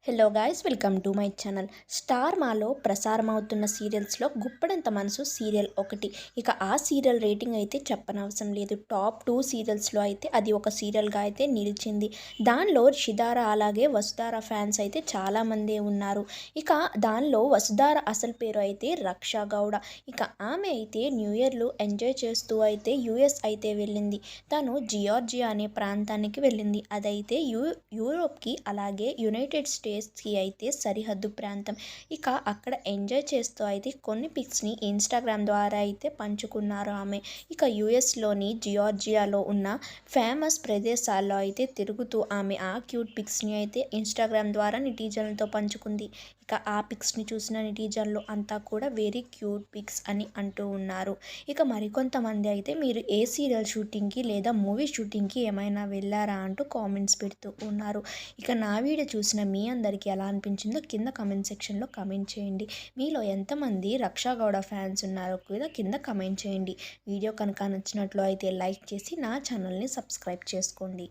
Hello guys, welcome to my channel. Star మాలో ప్రసారమవుతున్న సీరియల్స్లో గుప్పడంత మనసు సీరియల్ ఒకటి. ఇక ఆ సీరియల్ రేటింగ్ అయితే చెప్పనవసరం లేదు. టాప్ 2 సీరియల్స్లో అయితే అది ఒక సీరియల్గా అయితే నిలిచింది. దానిలో షిదార అలాగే వసుధార ఫ్యాన్స్ అయితే చాలామందే ఉన్నారు. ఇక దానిలో వసుధార అసలు పేరు అయితే రక్ష గౌడ. ఇక ఆమె అయితే న్యూ ఇయర్లు ఎంజాయ్ చేస్తూ అయితే యుఎస్ అయితే వెళ్ళింది. తను జియార్జియా అనే ప్రాంతానికి వెళ్ళింది. అదైతే యూరోప్కి అలాగే యునైటెడ్ స్టేట్స్కి అయితే సరిహద్దు ప్రాంతం. ఇక అక్కడ ఎంజాయ్ చేస్తూ అయితే కొన్ని పిక్స్ని ఇన్స్టాగ్రామ్ ద్వారా అయితే పంచుకున్నారు ఆమె. ఇక యుఎస్లోని జియార్జియాలో ఉన్న ఫేమస్ ప్రదేశాల్లో అయితే తిరుగుతూ ఆమె ఆ క్యూట్ పిక్స్ని అయితే ఇన్స్టాగ్రామ్ ద్వారా నెటిజన్లతో పంచుకుంది. ఇక ఆ పిక్స్ని చూసిన నెటిజన్లు అంతా కూడా వెరీ క్యూట్ పిక్స్ అని అంటూ ఉన్నారు. ఇక మరికొంతమంది అయితే మీరు ఏ సీరియల్ షూటింగ్కి లేదా మూవీ షూటింగ్కి ఏమైనా వెళ్ళారా అంటూ కామెంట్స్ పెడుతూ ఉన్నారు. ఇక నా వీడియో చూసిన మీ అందరికీ ఎలా అనిపించిందో కింద కమెంట్ సెక్షన్లో కమెంట్ చేయండి. మీలో ఎంతమంది రక్షా గౌడ ఫ్యాన్స్ ఉన్నారో కూడా కింద కమెంట్ చేయండి. వీడియో కనుక నచ్చినట్లు అయితే లైక్ చేసి నా ఛానల్ని సబ్స్క్రైబ్ చేసుకోండి.